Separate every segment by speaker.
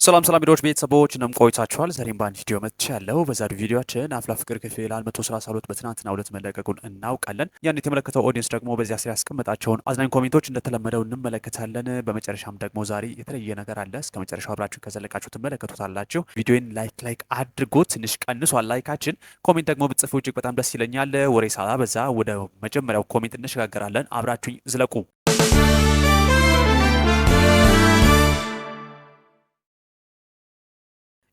Speaker 1: ሰላም ቪዲዮዎች ቤተሰቦች እንደምን ቆይታችኋል? ዛሬም በአንድ ቪዲዮ መጥቻለሁ። በዛሬው ቪዲዮአችን አፍላ ፍቅር ክፍል 132 በትናንትናው ዕለት መለቀቁን እናውቃለን። ያን የተመለከተው ኦዲየንስ ደግሞ በዚያ ስር ያስቀመጣቸውን አዝናኝ ኮሜንቶች እንደተለመደው እንመለከታለን። በመጨረሻም ደግሞ ዛሬ የተለየ ነገር አለ። እስከ መጨረሻው አብራችሁ ከዘለቃችሁ ትመለከቱታላችሁ። ቪዲዮን ላይክ አድርጉት። ትንሽ ቀንሷል ላይካችን። ኮሜንት ደግሞ ብትጽፉ እጅግ በጣም ደስ ይለኛል። ወሬ ሳላበዛ ወደ መጀመሪያው ኮሜንት እንሸጋገራለን። አብራችሁኝ ዝለቁ።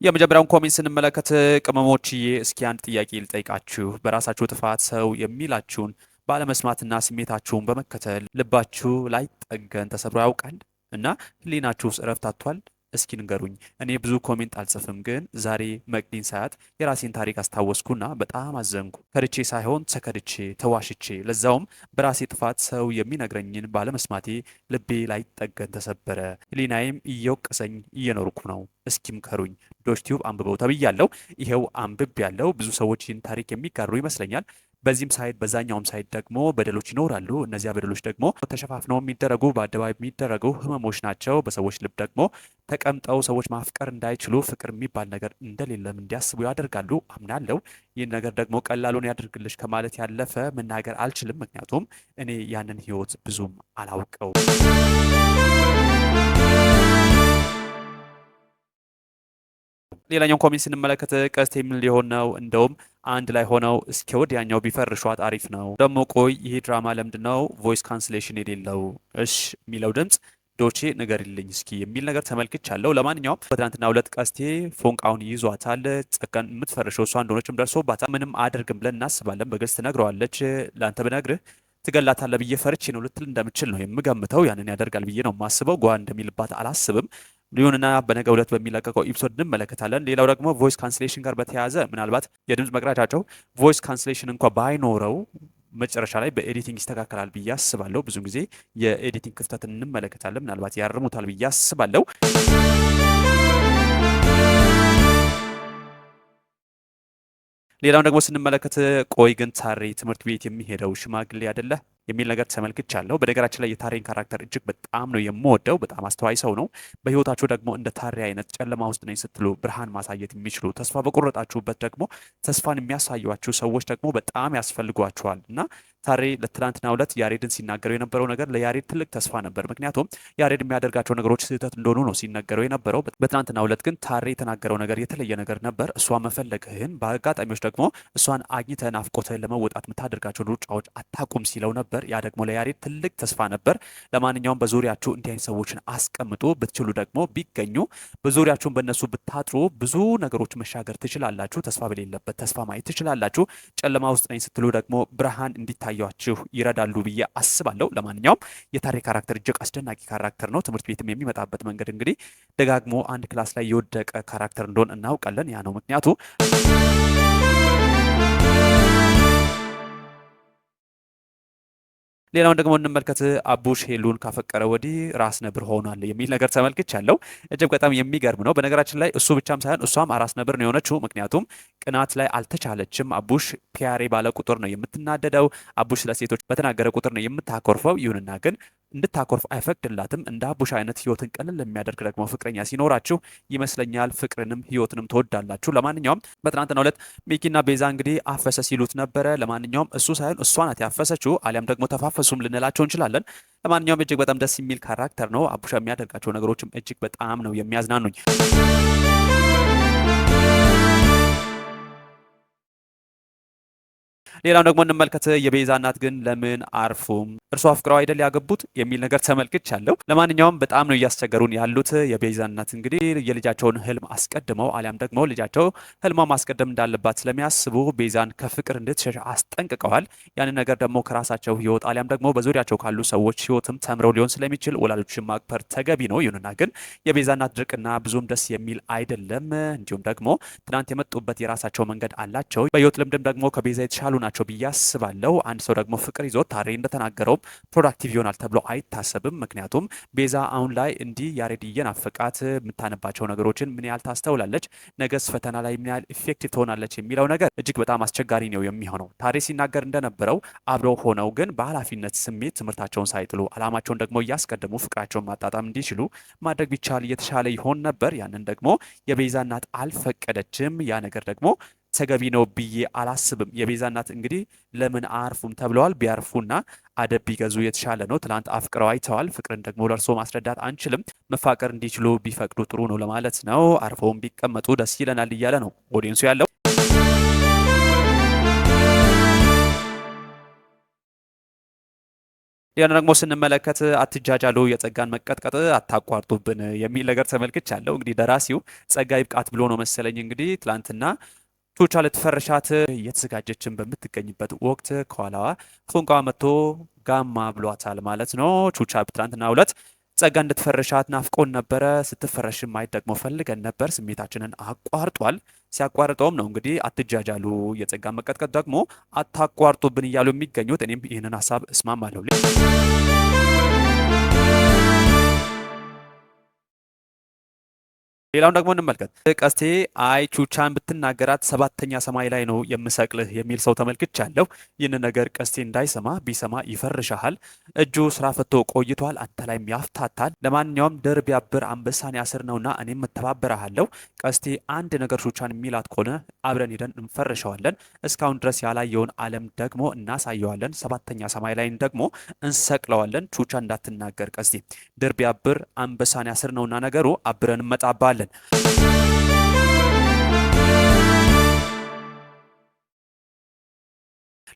Speaker 1: የመጀመሪያውን ኮሜንት ስንመለከት ቅመሞችዬ፣ እስኪ አንድ ጥያቄ ልጠይቃችሁ። በራሳችሁ ጥፋት ሰው የሚላችሁን ባለመስማትና ስሜታችሁን በመከተል ልባችሁ ላይ ጠገን ተሰብሮ ያውቃል እና ሕሊናችሁስ እረፍት አጥቷል? እስኪ ንገሩኝ። እኔ ብዙ ኮሜንት አልጽፍም፣ ግን ዛሬ መቅዲን ሳያት የራሴን ታሪክ አስታወስኩና በጣም አዘንኩ። ከድቼ ሳይሆን ተከድቼ ተዋሽቼ፣ ለዛውም በራሴ ጥፋት ሰው የሚነግረኝን ባለመስማቴ ልቤ ላይ ጠገን ተሰበረ። ሕሊናዬም እየወቀሰኝ እየኖርኩ ነው። እስኪ ምከሩኝ። ዶችቲዩብ አንብበው ተብያለሁ። ይሄው አንብብ ያለው ብዙ ሰዎች ይህን ታሪክ የሚጋሩ ይመስለኛል። በዚህም ሳይድ በዛኛውም ሳይድ ደግሞ በደሎች ይኖራሉ። እነዚያ በደሎች ደግሞ ተሸፋፍነው የሚደረጉ በአደባባይ የሚደረጉ ህመሞች ናቸው። በሰዎች ልብ ደግሞ ተቀምጠው ሰዎች ማፍቀር እንዳይችሉ ፍቅር የሚባል ነገር እንደሌለም እንዲያስቡ ያደርጋሉ። አምናለሁ። ይህን ነገር ደግሞ ቀላሉን ያደርግልሽ ከማለት ያለፈ መናገር አልችልም። ምክንያቱም እኔ ያንን ህይወት ብዙም አላውቀው። ሌላኛው ኮሜንት ስንመለከት ቀስቴ ምን ሊሆን ነው? እንደውም አንድ ላይ ሆነው እስከ ወዲያኛው ቢፈርሿት አሪፍ ነው። ደግሞ ቆይ ይሄ ድራማ ለምንድን ነው ቮይስ ካንስሌሽን የሌለው? እሽ የሚለው ድምፅ ዶቼ ንገሪልኝ እስኪ የሚል ነገር ተመልክቻለሁ። ለማንኛውም በትናንትናው ዕለት ቀስቴ ፎንቃውን ይዟታል። ጸጋን የምትፈርሸው እሷ እንደሆነችም ደርሶባታል። ምንም አደርግም ብለን እናስባለን። በግልጽ ትነግረዋለች። ለአንተ ብነግርህ ትገላታለህ ብዬ ፈርቼ ነው ልትል እንደምችል ነው የምገምተው። ያንን ያደርጋል ብዬ ነው የማስበው። ጓ እንደሚልባት አላስብም። ሊሆንና በነገው ዕለት በሚለቀቀው ኤፒሶድ እንመለከታለን። ሌላው ደግሞ ቮይስ ካንስሌሽን ጋር በተያያዘ ምናልባት የድምፅ መቅረጫቸው ቮይስ ካንስሌሽን እንኳ ባይኖረው መጨረሻ ላይ በኤዲቲንግ ይስተካከላል ብዬ አስባለሁ። ብዙ ጊዜ የኤዲቲንግ ክፍተት እንመለከታለን። ምናልባት ያርሙታል ብዬ አስባለሁ። ሌላውን ደግሞ ስንመለከት ቆይ ግን ታሬ ትምህርት ቤት የሚሄደው ሽማግሌ አይደለ የሚል ነገር ተመልክቻለሁ። በነገራችን ላይ የታሬን ካራክተር እጅግ በጣም ነው የምወደው። በጣም አስተዋይ ሰው ነው። በህይወታችሁ ደግሞ እንደ ታሬ አይነት ጨለማ ውስጥ ነኝ ስትሉ ብርሃን ማሳየት የሚችሉ ተስፋ በቆረጣችሁበት ደግሞ ተስፋን የሚያሳዩችሁ ሰዎች ደግሞ በጣም ያስፈልጓችኋል እና ታሬ ለትናንትናው ዕለት ያሬድን ሲናገረው የነበረው ነገር ለያሬድ ትልቅ ተስፋ ነበር። ምክንያቱም ያሬድ የሚያደርጋቸው ነገሮች ስህተት እንደሆኑ ነው ሲነገረው የነበረው። በትናንትናው ዕለት ግን ታሬ የተናገረው ነገር የተለየ ነገር ነበር። እሷ መፈለግህን በአጋጣሚዎች ደግሞ እሷን አግኝተህ ናፍቆትህን ለመወጣት የምታደርጋቸውን ሩጫዎች አታቁም ሲለው ነበር። ያ ደግሞ ለያሬድ ትልቅ ተስፋ ነበር። ለማንኛውም በዙሪያችሁ እንዲህ አይነት ሰዎችን አስቀምጡ። ብትችሉ ደግሞ ቢገኙ በዙሪያችሁን በእነሱ ብታጥሩ ብዙ ነገሮች መሻገር ትችላላችሁ። ተስፋ በሌለበት ተስፋ ማየት ትችላላችሁ። ጨለማ ውስጥ ነኝ ስትሉ ደግሞ ብርሃን እንዲታያችሁ ይረዳሉ ብዬ አስባለሁ። ለማንኛውም የታሬ ካራክተር እጅግ አስደናቂ ካራክተር ነው። ትምህርት ቤትም የሚመጣበት መንገድ እንግዲህ ደጋግሞ አንድ ክላስ ላይ የወደቀ ካራክተር እንደሆን እናውቃለን። ያ ነው ምክንያቱ። ሌላውን ደግሞ እንመልከት። አቡሽ ሄሉን ካፈቀረ ወዲህ ራስ ነብር ሆኗል የሚል ነገር ተመልክቻለሁ። እጅግ በጣም የሚገርም ነው። በነገራችን ላይ እሱ ብቻም ሳይሆን እሷም አራስ ነብር ነው የሆነችው። ምክንያቱም ቅናት ላይ አልተቻለችም። አቡሽ ፒያሬ ባለ ቁጥር ነው የምትናደደው። አቡሽ ለሴቶች በተናገረ ቁጥር ነው የምታኮርፈው። ይሁንና ግን እንድታኮርፍ አይፈቅድላትም። እንደ አቡሽ አይነት ህይወትን ቀለል የሚያደርግ ደግሞ ፍቅረኛ ሲኖራችሁ ይመስለኛል ፍቅርንም ህይወትንም ትወዳላችሁ። ለማንኛውም በትናንትናው ዕለት ሚኪና ቤዛ እንግዲህ አፈሰ ሲሉት ነበረ። ለማንኛውም እሱ ሳይሆን እሷ ናት ያፈሰችው፣ አሊያም ደግሞ ተፋፈሱም ልንላቸው እንችላለን። ለማንኛውም እጅግ በጣም ደስ የሚል ካራክተር ነው። አቡሻ የሚያደርጋቸው ነገሮችም እጅግ በጣም ነው የሚያዝናኑኝ። ሌላው ደግሞ እንመልከት። የቤዛ እናት ግን ለምን አርፉም? እርሷ አፍቅረው አይደል ያገቡት የሚል ነገር ተመልክቻለሁ። ለማንኛውም በጣም ነው እያስቸገሩን ያሉት። የቤዛ እናት እንግዲህ የልጃቸውን ህልም አስቀድመው አሊያም ደግሞ ልጃቸው ህልሟ ማስቀደም እንዳለባት ስለሚያስቡ ቤዛን ከፍቅር እንድትሸሽ አስጠንቅቀዋል። ያንን ነገር ደግሞ ከራሳቸው ህይወት አሊያም ደግሞ በዙሪያቸው ካሉ ሰዎች ህይወትም ተምረው ሊሆን ስለሚችል ወላጆችን ማክበር ተገቢ ነው። ይሁንና ግን የቤዛ እናት ድርቅና ብዙም ደስ የሚል አይደለም። እንዲሁም ደግሞ ትናንት የመጡበት የራሳቸው መንገድ አላቸው። በህይወት ልምድም ደግሞ ከቤዛ የተሻሉ ናቸው ናቸው ብዬ አስባለሁ። አንድ ሰው ደግሞ ፍቅር ይዞት ታሬ እንደተናገረውም ፕሮዳክቲቭ ይሆናል ተብሎ አይታሰብም። ምክንያቱም ቤዛ አሁን ላይ እንዲህ ያሬድ እየናፈቃት የምታነባቸው ነገሮችን ምን ያህል ታስተውላለች፣ ነገስ ፈተና ላይ ምን ያህል ኢፌክቲቭ ትሆናለች የሚለው ነገር እጅግ በጣም አስቸጋሪ ነው የሚሆነው። ታሬ ሲናገር እንደነበረው አብረው ሆነው ግን በኃላፊነት ስሜት ትምህርታቸውን ሳይጥሉ አላማቸውን ደግሞ እያስቀደሙ ፍቅራቸውን ማጣጣም እንዲችሉ ማድረግ ቢቻል እየተሻለ ይሆን ነበር። ያንን ደግሞ የቤዛ እናት አልፈቀደችም። ያ ነገር ደግሞ ተገቢ ነው ብዬ አላስብም። የቤዛ እናት እንግዲህ ለምን አያርፉም ተብለዋል። ቢያርፉና አደብ ቢገዙ የተሻለ ነው። ትላንት አፍቅረው አይተዋል። ፍቅርን ደግሞ ለእርሶ ማስረዳት አንችልም። መፋቀር እንዲችሉ ቢፈቅዱ ጥሩ ነው ለማለት ነው። አርፈውም ቢቀመጡ ደስ ይለናል እያለ ነው ኦዲየንሱ ያለው። ያን ደግሞ ስንመለከት አትጃጃሉ፣ የጸጋን መቀጥቀጥ አታቋርጡብን የሚል ነገር ተመልክቻለሁ። እንግዲህ ደራሲው ጸጋ ይብቃት ብሎ ነው መሰለኝ እንግዲህ ትላንትና ቹቻ ልትፈርሻት እየተዘጋጀችን በምትገኝበት ወቅት ከኋላዋ ፎንቃ መጥቶ ጋማ ብሏታል ማለት ነው። ቹቻ በትናንትናው ዕለት ጸጋ እንድትፈርሻት ናፍቆን ነበረ። ስትፈረሽም ማየት ደግሞ ፈልገን ነበር። ስሜታችንን አቋርጧል። ሲያቋርጠውም ነው እንግዲህ አትጃጃሉ፣ የጸጋ መቀጥቀጥ ደግሞ አታቋርጡብን እያሉ የሚገኙት። እኔም ይህንን ሀሳብ እስማማለሁ። ሌላውን ደግሞ እንመልከት። ቀስቴ አይ ቹቻን ብትናገራት ሰባተኛ ሰማይ ላይ ነው የምሰቅልህ የሚል ሰው ተመልክቻለሁ። ይህን ነገር ቀስቴ እንዳይሰማ ቢሰማ ይፈርሻሃል። እጁ ስራ ፈቶ ቆይቷል፣ አንተ ላይም ያፍታታል። ለማንኛውም ድር ቢያብር አንበሳን ያስር ነውና እኔም እተባበረሃለሁ። ቀስቴ አንድ ነገር ቹቻን የሚላት ከሆነ አብረን ሄደን እንፈርሸዋለን። እስካሁን ድረስ ያላየውን ዓለም ደግሞ እናሳየዋለን። ሰባተኛ ሰማይ ላይ ደግሞ እንሰቅለዋለን። ቹቻ እንዳትናገር ቀስቴ። ድር ቢያብር አንበሳን ያስር ነውና ነገሩ አብረን እንመጣባለን።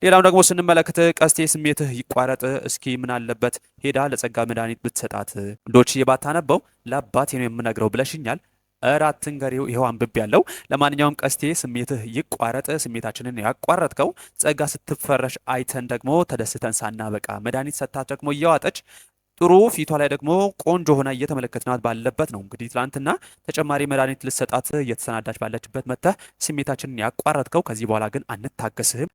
Speaker 1: ሌላው ደግሞ ስንመለከት ቀስቴ ስሜትህ ይቋረጥ እስኪ ምን አለበት ሄዳ ለጸጋ መድኃኒት ብትሰጣት፣ ዶችዬ ባታነበው ለአባቴ ነው የምነግረው ብለሽኛል። እራት ትንገሪው ይኸው አንብቤ ያለው። ለማንኛውም ቀስቴ ስሜትህ ይቋረጥ። ስሜታችንን ያቋረጥከው ጸጋ ስትፈረሽ አይተን ደግሞ ተደስተን ሳናበቃ መድኃኒት ሰጥታት ደግሞ እየዋጠች ጥሩ ፊቷ ላይ ደግሞ ቆንጆ ሆና እየተመለከትናት ባለበት ነው እንግዲህ ትላንትና ተጨማሪ መድኃኒት ልሰጣት እየተሰናዳች ባለችበት መጥተህ ስሜታችንን ያቋረጥከው። ከዚህ በኋላ ግን አንታገስህም።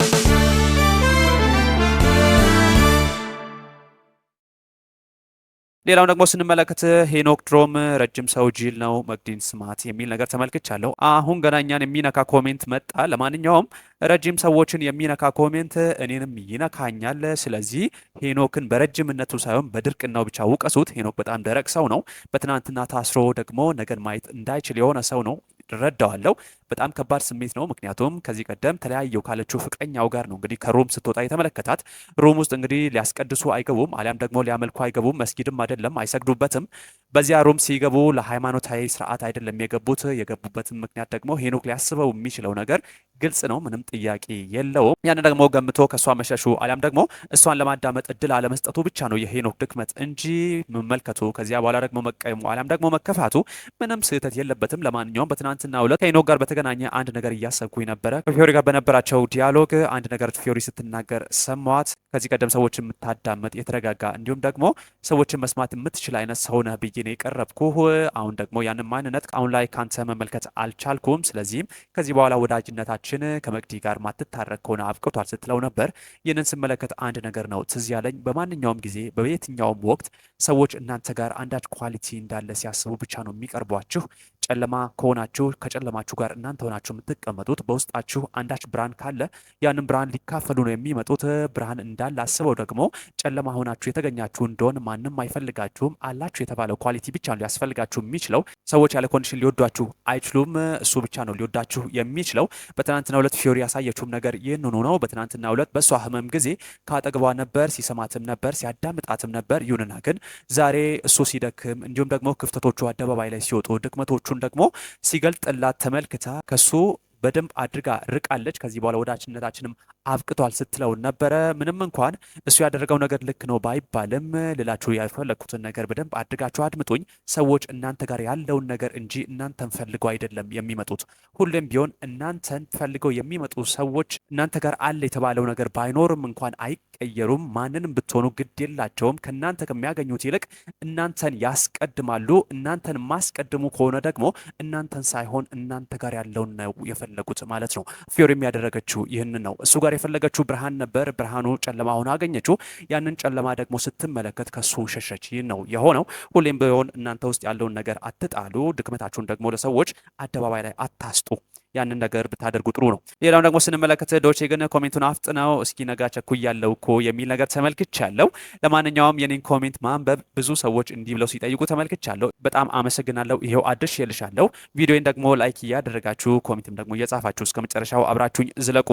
Speaker 1: ሌላው ደግሞ ስንመለከት ሄኖክ ድሮም ረጅም ሰው ጅል ነው መግዲን ስማት የሚል ነገር ተመልክቻለሁ። አሁን ገና እኛን የሚነካ ኮሜንት መጣ። ለማንኛውም ረጅም ሰዎችን የሚነካ ኮሜንት እኔንም ይነካኛል። ስለዚህ ሄኖክን በረጅምነቱ ሳይሆን በድርቅናው ብቻ ውቀሱት። ሄኖክ በጣም ደረቅ ሰው ነው። በትናንትና ታስሮ ደግሞ ነገን ማየት እንዳይችል የሆነ ሰው ነው። ረዳዋለሁ። በጣም ከባድ ስሜት ነው። ምክንያቱም ከዚህ ቀደም ተለያየው ካለችው ፍቅረኛው ጋር ነው እንግዲህ ከሩም ስትወጣ የተመለከታት። ሩም ውስጥ እንግዲህ ሊያስቀድሱ አይገቡም፣ አሊያም ደግሞ ሊያመልኩ አይገቡም። መስጊድም አይደለም፣ አይሰግዱበትም። በዚያ ሩም ሲገቡ ለሃይማኖታዊ ስርዓት አይደለም የገቡት። የገቡበትም ምክንያት ደግሞ ሄኖክ ሊያስበው የሚችለው ነገር ግልጽ ነው፣ ምንም ጥያቄ የለውም። ያን ደግሞ ገምቶ ከእሷ መሸሹ አሊያም ደግሞ እሷን ለማዳመጥ እድል አለመስጠቱ ብቻ ነው የሄኖክ ድክመት እንጂ መመልከቱ ከዚያ በኋላ ደግሞ መቀየሙ አሊያም ደግሞ መከፋቱ ምንም ስህተት የለበትም። ለማንኛውም በትናንትና ዕለት ከሄኖክ ጋር በተገናኘ አንድ ነገር እያሰብኩኝ ነበረ። ከፊዮሪ ጋር በነበራቸው ዲያሎግ አንድ ነገር ፊዮሪ ስትናገር ሰማዋት። ከዚህ ቀደም ሰዎችን የምታዳመጥ የተረጋጋ እንዲሁም ደግሞ ሰዎችን መስማት የምትችል አይነት ሰው ነህ ብዬ ነው የቀረብኩህ። አሁን ደግሞ ያንን ማንነት አሁን ላይ ካንተ መመልከት አልቻልኩም። ስለዚህም ከዚህ በኋላ ወዳጅነታችን ከመቅዲ ጋር ማትታረቅ ከሆነ አብቅቷል ስትለው ነበር። ይህንን ስመለከት አንድ ነገር ነው ትዝ ያለኝ። በማንኛውም ጊዜ በየትኛውም ወቅት ሰዎች እናንተ ጋር አንዳች ኳሊቲ እንዳለ ሲያስቡ ብቻ ነው የሚቀርቧችሁ። ጨለማ ከሆናችሁ ከጨለማችሁ ጋር እናንተ ሆናችሁ የምትቀመጡት። በውስጣችሁ አንዳች ብርሃን ካለ ያንን ብርሃን ሊካፈሉ ነው የሚመጡት። ብርሃን እንዳለ አስበው ደግሞ ጨለማ ሆናችሁ የተገኛችሁ እንደሆን ማንም አይፈልጋችሁም። አላችሁ የተባለው ኳሊቲ ብቻ ነው ሊያስፈልጋችሁ የሚችለው። ሰዎች ያለ ኮንዲሽን ሊወዷችሁ አይችሉም። እሱ ብቻ ነው ሊወዳችሁ የሚችለው። በትናንትናው ዕለት ፊዮሪ ያሳየችውም ነገር ይህንኑ ነው። በትናንትናው ዕለት በእሷ ህመም ጊዜ ከአጠገቧ ነበር፣ ሲሰማትም ነበር፣ ሲያዳምጣትም ነበር። ይሁንና ግን ዛሬ እሱ ሲደክም እንዲሁም ደግሞ ክፍተቶቹ አደባባይ ላይ ሲወጡ ድክመቶቹን ደግሞ ሲገልጥላት ተመልክታ ከሱ በደንብ አድርጋ ርቃለች። ከዚህ በኋላ ወዳጅነታችንም አብቅቷል ስትለው ነበረ። ምንም እንኳን እሱ ያደረገው ነገር ልክ ነው ባይባልም ልላችሁ ያልፈለግኩትን ነገር በደንብ አድርጋችሁ አድምጡኝ። ሰዎች እናንተ ጋር ያለውን ነገር እንጂ እናንተን ፈልገው አይደለም የሚመጡት። ሁሌም ቢሆን እናንተን ፈልገው የሚመጡ ሰዎች እናንተ ጋር አለ የተባለው ነገር ባይኖርም እንኳን አይቀየሩም። ማንንም ብትሆኑ ግድ የላቸውም። ከእናንተ ከሚያገኙት ይልቅ እናንተን ያስቀድማሉ። እናንተን ማስቀድሙ ከሆነ ደግሞ እናንተን ሳይሆን እናንተ ጋር ያለውን ነው የፈለጉት ማለት ነው። ፊዮሪም ያደረገችው ይህንን ነው። እሱ ጋር የፈለገችው ብርሃን ነበር። ብርሃኑ ጨለማ ሆኖ አገኘችው። ያንን ጨለማ ደግሞ ስትመለከት ከሱ ሸሸች። ይህ ነው የሆነው። ሁሌም ቢሆን እናንተ ውስጥ ያለውን ነገር አትጣሉ። ድክመታችሁን ደግሞ ለሰዎች አደባባይ ላይ አታስጡ። ያንን ነገር ብታደርጉ ጥሩ ነው። ሌላው ደግሞ ስንመለከት ዶቼ ግን ኮሜንቱን አፍጥነው እስኪ ነጋ ቸኩያለሁ እኮ የሚል ነገር ተመልክቻለሁ። ለማንኛውም የኔን ኮሜንት ማንበብ ብዙ ሰዎች እንዲህ ብለው ሲጠይቁ ተመልክቻለሁ። በጣም አመሰግናለሁ። ይሄው አድርሼልሻለሁ። ቪዲዮን ደግሞ ላይክ እያደረጋችሁ ኮሜንትም ደግሞ እየጻፋችሁ እስከ መጨረሻው አብራችሁኝ ዝለቁ።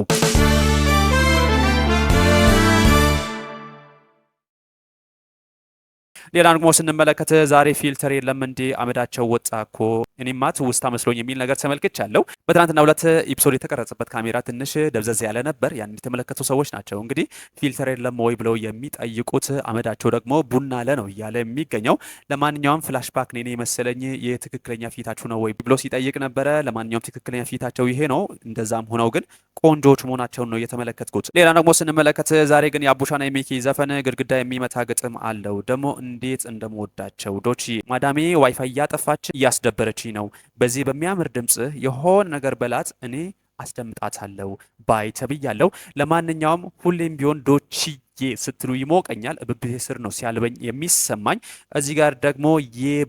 Speaker 1: ሌላ ደግሞ ስንመለከት ዛሬ ፊልተር የለም እንዴ አመዳቸው ወጣ እኮ እኔማ ትውስታ መስሎኝ የሚል ነገር ተመልክቻለሁ። በትናንትና ሁለት ኤፒሶድ የተቀረጸበት ካሜራ ትንሽ ደብዘዝ ያለ ነበር። ያን የተመለከቱ ሰዎች ናቸው እንግዲህ ፊልተር የለም ወይ ብለው የሚጠይቁት። አመዳቸው ደግሞ ቡና አለ ነው እያለ የሚገኘው። ለማንኛውም ፍላሽባክ ነኔ የመሰለኝ የትክክለኛ ፊታችሁ ነው ወይ ብሎ ሲጠይቅ ነበረ። ለማንኛውም ትክክለኛ ፊታቸው ይሄ ነው። እንደዛም ሆነው ግን ቆንጆች መሆናቸውን ነው የተመለከትኩት። ሌላ ደግሞ ስንመለከት ዛሬ ግን የአቡሻና የሚኪ ዘፈን ግድግዳ የሚመታ ግጥም አለው። ደግሞ እንዴት እንደምወዳቸው ዶቺ ማዳሜ ዋይፋይ እያጠፋች እያስደበረች ነው። በዚህ በሚያምር ድምጽ የሆነ ነገር በላት እኔ አስደምጣታለሁ ባይ ተብያለሁ። ለማንኛውም ሁሌም ቢሆን ዶቺ ስትሉ ይሞቀኛል። ብብቴ ስር ነው ሲያልበኝ የሚሰማኝ። እዚህ ጋር ደግሞ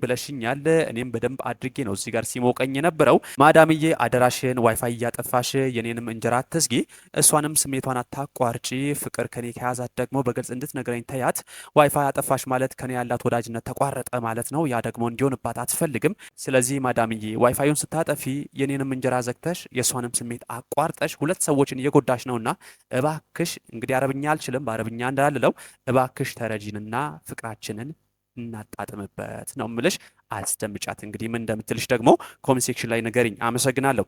Speaker 1: ብለሽኛል። እኔም በደንብ አድርጌ ነው እዚህ ጋር ሲሞቀኝ የነበረው። ማዳምዬ አደራሽን ዋይፋይ እያጠፋሽ የኔንም እንጀራ አትዝጊ፣ እሷንም ስሜቷን አታቋርጪ። ፍቅር ከኔ ከያዛት ደግሞ በግልጽ እንድትነግረኝ ተያት። ዋይፋይ አጠፋሽ ማለት ከኔ ያላት ወዳጅነት ተቋረጠ ማለት ነው። ያ ደግሞ እንዲሆንባት አትፈልግም። ስለዚህ ማዳምዬ ዋይፋዩን ስታጠፊ የኔንም እንጀራ ዘግተሽ የእሷንም ስሜት አቋርጠሽ ሁለት ሰዎችን እየጎዳሽ ነውና እባክሽ፣ እንግዲህ አረብኛ አልችልም፣ በአረብኛ እንዳልለው እባክሽ ተረጂንና ፍቅራችንን እናጣጥምበት ነው ምልሽ። አስደምጫት እንግዲህ ምን እንደምትልሽ ደግሞ ኮሜንት ሴክሽን ላይ ንገሪኝ። አመሰግናለሁ።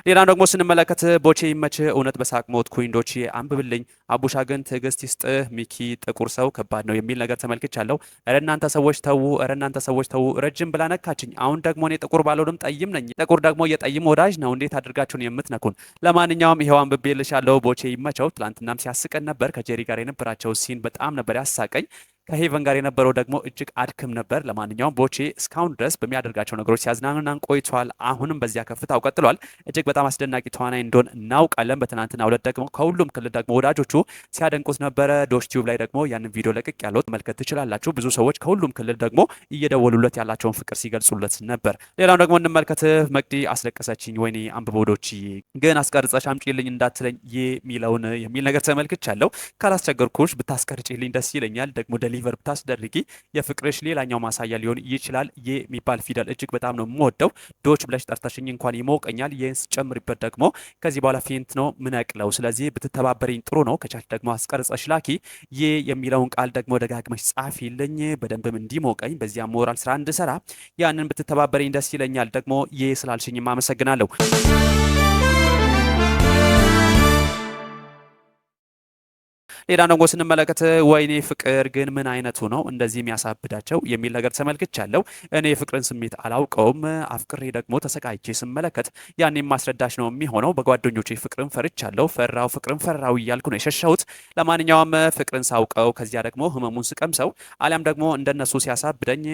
Speaker 1: ሌላ ደግሞ ስንመለከት ቦቼ ይመች እውነት በሳቅ ሞት ኩንዶቼ አንብብልኝ። አቡሻ ግን ትዕግስት ይስጥህ። ሚኪ ጥቁር ሰው ከባድ ነው የሚል ነገር ተመልክቻለሁ። እረ እናንተ ሰዎች ተዉ፣ እረ እናንተ ሰዎች ተዉ። ረጅም ብላ ነካችኝ። አሁን ደግሞ እኔ ጥቁር ባልሆንም ጠይም ነኝ። ጥቁር ደግሞ የጠይም ወዳጅ ነው። እንዴት አድርጋችሁን የምትነኩን? ለማንኛውም ይሄው አንብቤልሻለሁ። ቦቼ ይመቸው። ትላንትናም ሲያስቀን ነበር። ከጄሪ ጋር የነበራቸው ሲን በጣም ነበር ያሳቀኝ። ከሄቨን ጋር የነበረው ደግሞ እጅግ አድክም ነበር። ለማንኛውም ቦቼ እስካሁን ድረስ በሚያደርጋቸው ነገሮች ሲያዝናናን ቆይቷል። አሁንም በዚያ ከፍታው ቀጥሏል። እጅግ በጣም አስደናቂ ተዋናይ እንደሆን እናውቃለን። በትናንትናው ዕለት ደግሞ ከሁሉም ክልል ደግሞ ወዳጆቹ ሲያደንቁት ነበረ። ዶች ቲዩብ ላይ ደግሞ ያንን ቪዲዮ ለቅቅ ያለው መመልከት ትችላላችሁ። ብዙ ሰዎች ከሁሉም ክልል ደግሞ እየደወሉለት ያላቸውን ፍቅር ሲገልጹለት ነበር። ሌላው ደግሞ እንመልከት። መቅዲ አስለቀሰችኝ፣ ወይኔ አንብቦዶች ግን አስቀርጸሽ አምጪልኝ እንዳትለኝ የሚል ነገር ተመልክቻለሁ። ካላስቸገርኩሽ ብታስቀርጪልኝ ደስ ይለኛል። ደግሞ ሊቨር ብታስደርጊ የፍቅርሽ ሌላኛው ማሳያ ሊሆን ይችላል። የሚባል ፊደል እጅግ በጣም ነው የምወደው። ዶች ብለሽ ጠርተሽኝ እንኳን ይሞቀኛል። ይህን ስጨምሪበት ደግሞ ከዚህ በኋላ ፌንት ነው ምነቅለው። ስለዚህ ብትተባበረኝ ጥሩ ነው። ከቻልሽ ደግሞ አስቀርጸሽ ላኪ። የሚለውን ቃል ደግሞ ደጋግመሽ ጻፊልኝ በደንብም እንዲሞቀኝ፣ በዚያ ሞራል ስራ እንድሰራ ያንን ብትተባበረኝ ደስ ይለኛል። ደግሞ ስላልሽኝም አመሰግናለሁ። ሌላ ደግሞ ስንመለከት ወይኔ ፍቅር ግን ምን አይነቱ ነው እንደዚህ የሚያሳብዳቸው የሚል ነገር ተመልክቻለሁ። እኔ የፍቅርን ስሜት አላውቀውም። አፍቅሬ ደግሞ ተሰቃይቼ ስመለከት ያኔ ማስረዳሽ ነው የሚሆነው። በጓደኞቼ ፍቅርን ፈርቻለሁ። ፍቅርን ፈራው እያልኩ ነው የሸሸሁት። ለማንኛውም ፍቅርን ሳውቀው ከዚያ ደግሞ ህመሙን ስቀምሰው አሊያም ደግሞ እንደነሱ ሲያሳብደኝ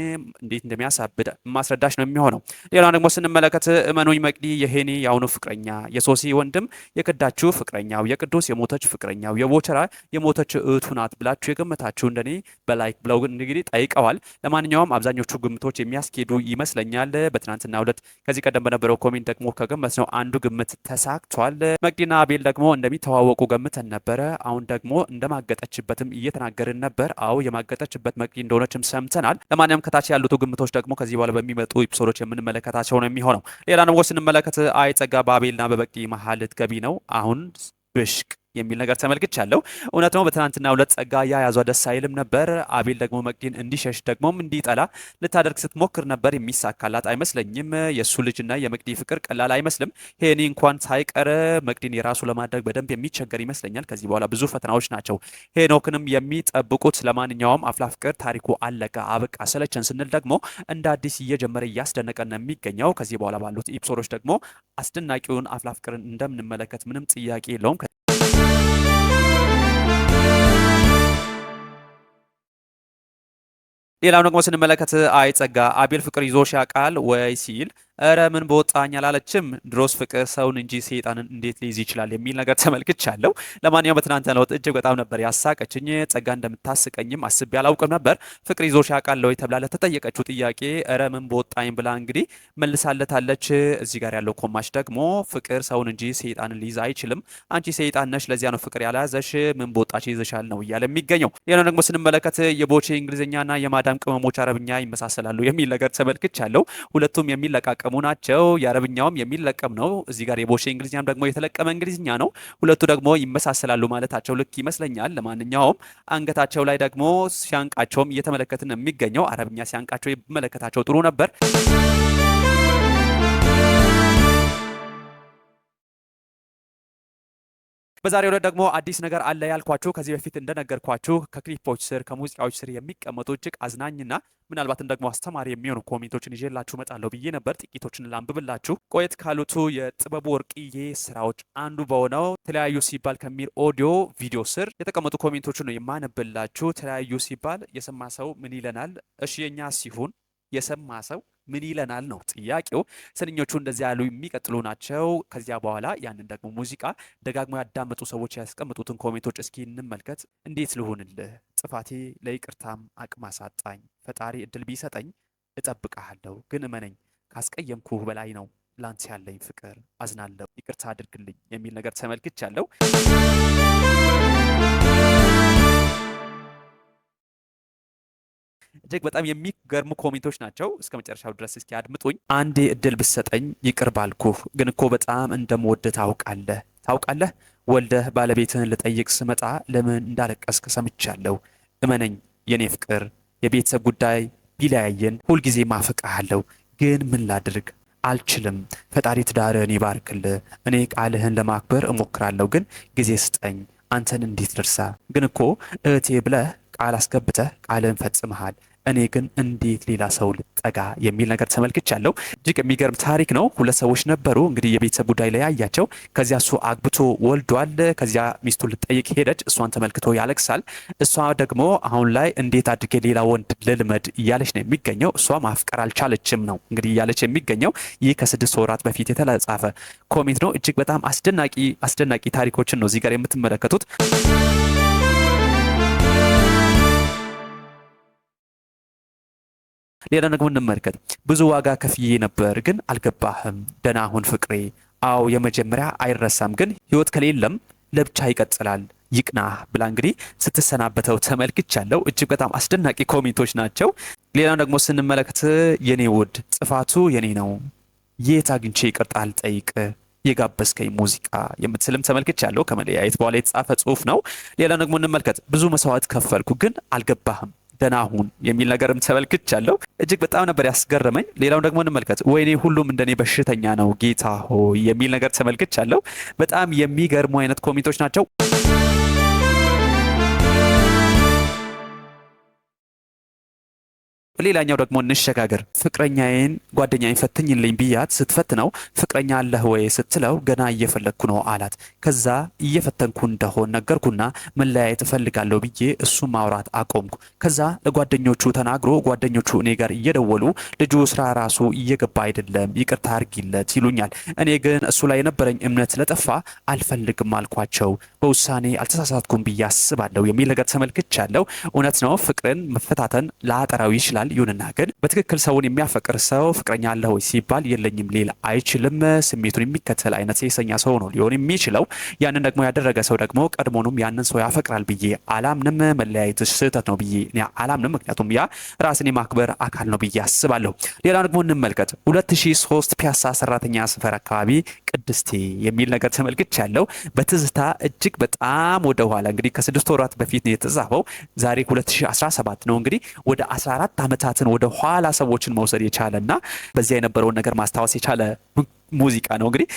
Speaker 1: እንዴት እንደሚያሳብድ ማስረዳሽ ነው የሚሆነው። ሌላ ደግሞ ስንመለከት እመኑኝ መቅዲ የሄኔ የአሁኑ ፍቅረኛ፣ የሶሲ ወንድም የክዳችሁ ፍቅረኛው፣ የቅዱስ የሞተች ፍቅረኛው፣ የቦቸራ የሞተች እህቱ ናት ብላችሁ የገመታችሁ እንደኔ በላይክ ብለው እንግዲህ ጠይቀዋል። ለማንኛውም አብዛኞቹ ግምቶች የሚያስኬዱ ይመስለኛል። በትናንትናው ዕለት ከዚህ ቀደም በነበረው ኮሜንት ደግሞ ከገመት ነው አንዱ ግምት ተሳክቷል። መቅዲና አቤል ደግሞ እንደሚተዋወቁ ገምተን ነበረ። አሁን ደግሞ እንደማገጠችበትም እየተናገርን ነበር። አዎ የማገጠችበት መቅዲ እንደሆነችም ሰምተናል። ለማንኛውም ከታች ያሉት ግምቶች ደግሞ ከዚህ በኋላ በሚመጡ ኤፒሶዶች የምንመለከታቸው ነው የሚሆነው። ሌላ ደግሞ ስንመለከት አይጸጋ በአቤልና በመቅዲ መሀል ልትገቢ ነው አሁን ብሽቅ የሚል ነገር ተመልክቻለሁ። እውነት ነው። በትናንትናው ዕለት ጸጋ ያያዟ ደስ አይልም ነበር። አቤል ደግሞ መቅዲን እንዲሸሽ ደግሞም እንዲጠላ ልታደርግ ስትሞክር ነበር። የሚሳካላት አይመስለኝም። የእሱ ልጅና የመቅዲ ፍቅር ቀላል አይመስልም። ሄኒ እንኳን ሳይቀር መቅዲን የራሱ ለማድረግ በደንብ የሚቸገር ይመስለኛል። ከዚህ በኋላ ብዙ ፈተናዎች ናቸው ሄኖክንም የሚጠብቁት። ለማንኛውም አፍላ ፍቅር ታሪኩ አለቀ አበቃ ሰለቸን ስንል ደግሞ እንደ አዲስ እየጀመረ እያስደነቀን ነው የሚገኘው። ከዚህ በኋላ ባሉት ኤፒሶዶች ደግሞ አስደናቂውን አፍላ ፍቅርን እንደምንመለከት ምንም ጥያቄ የለውም። ሌላው ደግሞ ስንመለከት አይ ጸጋ አቤል ፍቅር ይዞሽ ያውቃል ወይ ሲል እረ ምን በወጣኝ አላለችም። ድሮስ ፍቅር ሰውን እንጂ ሰይጣንን እንዴት ሊይዝ ይችላል የሚል ነገር ተመልክቻለሁ። ለማንኛውም በትናንትናው ዕለት እጅግ በጣም ነበር ያሳቀችኝ። ጸጋ እንደምታስቀኝም አስቤ አላውቅም ነበር። ፍቅር ይዞሽ ያውቃል ወይ ተብላ ለተጠየቀችው ጥያቄ እረ ምን በወጣኝ ብላ እንግዲህ መልሳለታለች። እዚህ ጋር ያለው ኮማሽ ደግሞ ፍቅር ሰውን እንጂ ሰይጣንን ሊይዝ አይችልም፣ አንቺ ሰይጣን ነሽ፣ ለዚያ ነው ፍቅር ያልያዘሽ፣ ምን በወጣች ይዘሻል ነው እያለ የሚገኘው። ሌላው ደግሞ ስንመለከት የቦቼ እንግሊዝኛና የማዳም ቅመሞች አረብኛ ይመሳሰላሉ የሚል ነገር ተመልክቻለሁ። ሁለቱም የሚለቃቀሙ ናቸው። የአረብኛውም የሚለቀም ነው። እዚህ ጋር የቦሼ እንግሊዝኛም ደግሞ የተለቀመ እንግሊዝኛ ነው። ሁለቱ ደግሞ ይመሳሰላሉ ማለታቸው ልክ ይመስለኛል። ለማንኛውም አንገታቸው ላይ ደግሞ ሲያንቃቸውም እየተመለከትን የሚገኘው አረብኛ ሲያንቃቸው የመለከታቸው ጥሩ ነበር። በዛሬው ዕለት ደግሞ አዲስ ነገር አለ ያልኳችሁ ከዚህ በፊት እንደነገርኳችሁ ከክሊፖች ስር ከሙዚቃዎች ስር የሚቀመጡ እጅግ አዝናኝና ምናልባትም ደግሞ አስተማሪ የሚሆኑ ኮሜንቶችን ይዤላችሁ እመጣለሁ ብዬ ነበር። ጥቂቶችን ላንብብላችሁ። ቆየት ካሉቱ የጥበቡ ወርቅዬ ስራዎች አንዱ በሆነው ተለያዩ ሲባል ከሚል ኦዲዮ ቪዲዮ ስር የተቀመጡ ኮሜንቶችን ነው የማነብላችሁ። ተለያዩ ሲባል የሰማ ሰው ምን ይለናል? እሺ የኛ ሲሆን የሰማ ሰው ምን ይለናል ነው ጥያቄው። ስንኞቹ እንደዚያ ያሉ የሚቀጥሉ ናቸው። ከዚያ በኋላ ያንን ደግሞ ሙዚቃ ደጋግሞ ያዳመጡ ሰዎች ያስቀምጡትን ኮሜንቶች እስኪ እንመልከት። እንዴት ልሁንልህ? ጥፋቴ ለይቅርታም አቅም አሳጣኝ። ፈጣሪ እድል ቢሰጠኝ እጠብቅሃለሁ፣ ግን እመነኝ ካስቀየምኩህ በላይ ነው ላንተ ያለኝ ፍቅር። አዝናለሁ፣ ይቅርታ አድርግልኝ የሚል ነገር ተመልክቻለሁ። እጅግ በጣም የሚገርሙ ኮሜንቶች ናቸው። እስከ መጨረሻው ድረስ እስኪ አድምጡኝ። አንዴ እድል ብሰጠኝ ይቅር ባልኩህ፣ ግን እኮ በጣም እንደምወድህ ታውቃለህ። ወልደህ ባለቤትህን ልጠይቅ ስመጣ ለምን እንዳለቀስክ ሰምቻለሁ። እመነኝ የኔ ፍቅር፣ የቤተሰብ ጉዳይ ቢለያየን ሁልጊዜ ማፈቅሃለሁ፣ ግን ምን ላድርግ አልችልም። ፈጣሪ ትዳርህን ይባርክልህ። እኔ ቃልህን ለማክበር እሞክራለሁ፣ ግን ጊዜ ስጠኝ። አንተን እንዴት ልርሳ? ግን እኮ እህቴ ብለህ ቃል አስገብተህ ቃልን ፈጽመሃል። እኔ ግን እንዴት ሌላ ሰው ልጠጋ የሚል ነገር ተመልክቻለሁ። እጅግ የሚገርም ታሪክ ነው። ሁለት ሰዎች ነበሩ እንግዲህ የቤተሰብ ጉዳይ ላይ ያያቸው። ከዚያ እሱ አግብቶ ወልዷል። ከዚያ ሚስቱ ልጠይቅ ሄደች። እሷን ተመልክቶ ያለቅሳል። እሷ ደግሞ አሁን ላይ እንዴት አድርጌ ሌላ ወንድ ልልመድ እያለች ነው የሚገኘው። እሷ ማፍቀር አልቻለችም ነው እንግዲህ እያለች የሚገኘው። ይህ ከ6 ወራት በፊት የተጻፈ ኮሜንት ነው። እጅግ በጣም አስደናቂ ታሪኮችን ነው እዚህ ጋር የምትመለከቱት። ሌላ ደግሞ እንመልከት። ብዙ ዋጋ ከፍዬ ነበር ግን አልገባህም። ደህና ሁን ፍቅሬ። አዎ የመጀመሪያ አይረሳም፣ ግን ህይወት ከሌለም ለብቻ ይቀጥላል። ይቅናህ ብላ እንግዲህ ስትሰናበተው ተመልክቻለሁ። እጅግ በጣም አስደናቂ ኮሜንቶች ናቸው። ሌላው ደግሞ ስንመለከት የኔ ውድ ጥፋቱ የኔ ነው፣ የት አግኝቼ ይቅርታ ልጠይቅ? የጋበዝከኝ ሙዚቃ የምትልም ተመልክቻለሁ። ከመለያየት በኋላ የተጻፈ ጽሁፍ ነው። ሌላ ደግሞ እንመልከት። ብዙ መስዋዕት ከፈልኩ ግን አልገባህም፣ ደህና ሁን የሚል ነገርም ተመልክቻለሁ። እጅግ በጣም ነበር ያስገረመኝ። ሌላው ደግሞ እንመልከት። ወይኔ ሁሉም እንደኔ በሽተኛ ነው ጌታ ሆይ የሚል ነገር ተመልክቻለሁ። በጣም የሚገርሙ አይነት ኮሜንቶች ናቸው። ሌላኛው ደግሞ እንሸጋገር። ፍቅረኛዬን ጓደኛዬን ፈትኝልኝ ብያት ስትፈትነው ፍቅረኛ አለህ ወይ ስትለው ገና እየፈለግኩ ነው አላት። ከዛ እየፈተንኩ እንደሆን ነገርኩና መለያየት እፈልጋለሁ ብዬ እሱ ማውራት አቆምኩ። ከዛ ለጓደኞቹ ተናግሮ ጓደኞቹ እኔ ጋር እየደወሉ ልጁ ስራ ራሱ እየገባ አይደለም ይቅርታ አርጊለት ይሉኛል። እኔ ግን እሱ ላይ የነበረኝ እምነት ለጠፋ አልፈልግም አልኳቸው። በውሳኔ አልተሳሳትኩም ብዬ አስባለሁ የሚል ነገር ተመልክቻለሁ። እውነት ነው። ፍቅርን መፈታተን ላጠራው ይችላል። ይሁንና ግን በትክክል ሰውን የሚያፈቅር ሰው ፍቅረኛ አለ ወይ ሲባል የለኝም ሊል አይችልም። ስሜቱን የሚከተል አይነት ሴሰኛ ሰው ነው ሊሆን የሚችለው። ያንን ደግሞ ያደረገ ሰው ደግሞ ቀድሞኑም ያንን ሰው ያፈቅራል ብዬ አላምንም። መለያየት ስህተት ነው ብዬ አላምንም። ምክንያቱም ያ ራስን የማክበር አካል ነው ብዬ አስባለሁ። ሌላ ደግሞ እንመልከት። 2003 ፒያሳ ሰራተኛ ሰፈር አካባቢ ቅድስቴ የሚል ነገር ተመልክቻለሁ። በትዝታ እጅግ በጣም ወደ ኋላ እንግዲህ ከ6 ወራት በፊት ነው የተጻፈው። ዛሬ 2017 ነው። እንግዲህ ወደ 14 ዓመታትን ወደ ኋላ ሰዎችን መውሰድ የቻለና በዚያ የነበረውን ነገር ማስታወስ የቻለ ሙዚቃ ነው። እንግዲህ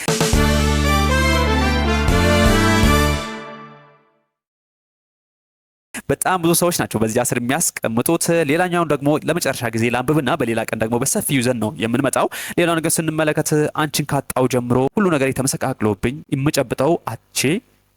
Speaker 1: በጣም ብዙ ሰዎች ናቸው በዚያ ስር የሚያስቀምጡት። ሌላኛውን ደግሞ ለመጨረሻ ጊዜ ላንብብና በሌላ ቀን ደግሞ በሰፊው ይዘን ነው የምንመጣው። ሌላው ነገር ስንመለከት አንቺን ካጣው ጀምሮ ሁሉ ነገር የተመሰቃቅሎብኝ የምጨብጠው አቼ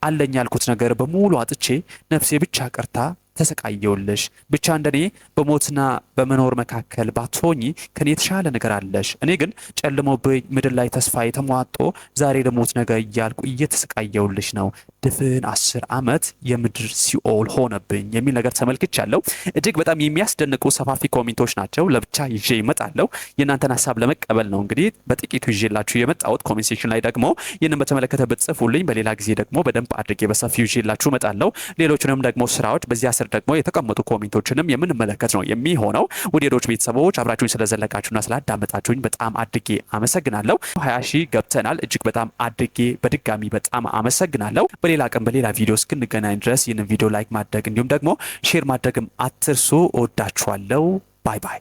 Speaker 1: አለኝ ያልኩት ነገር በሙሉ አጥቼ ነፍሴ ብቻ ቀርታ ተሰቃየውልሽ። ብቻ እንደኔ በሞትና በመኖር መካከል ባትሆኚ ከኔ የተሻለ ነገር አለሽ። እኔ ግን ጨልሞብኝ ምድር ላይ ተስፋ የተሟጦ ዛሬ ለሞት ነገር እያልኩ እየተሰቃየውልሽ ነው። ድፍን 10 ዓመት የምድር ሲኦል ሆነብኝ የሚል ነገር ተመልክቻለሁ። እጅግ በጣም የሚያስደንቁ ሰፋፊ ኮሜንቶች ናቸው። ለብቻ ይዤ እመጣለሁ። የእናንተን ሀሳብ ለመቀበል ነው እንግዲህ በጥቂቱ ይዤላችሁ የመጣሁት። ኮሜንት ሴክሽን ላይ ደግሞ ይህንን በተመለከተ ብትጽፉልኝ በሌላ ጊዜ ደግሞ በደንብ አድርጌ በሰፊው ይዤላችሁ እመጣለሁ። ሌሎችንም ደግሞ ስራዎች በዚያ ስር ደግሞ የተቀመጡ ኮሜንቶችንም የምንመለከት ነው የሚሆነው። ውዴዶች ቤተሰቦች አብራችሁኝ ስለዘለቃችሁና ስላዳመጣችሁኝ በጣም አድርጌ አመሰግናለሁ። 20 ሺህ ገብተናል። እጅግ በጣም አድርጌ በድጋሚ በጣም አመሰግናለሁ። በሌላ ቀን በሌላ ቪዲዮ እስክንገናኝ ድረስ ይህንን ቪዲዮ ላይክ ማድረግ እንዲሁም ደግሞ ሼር ማድረግም አትርሱ። እወዳችኋለሁ። ባይ ባይ።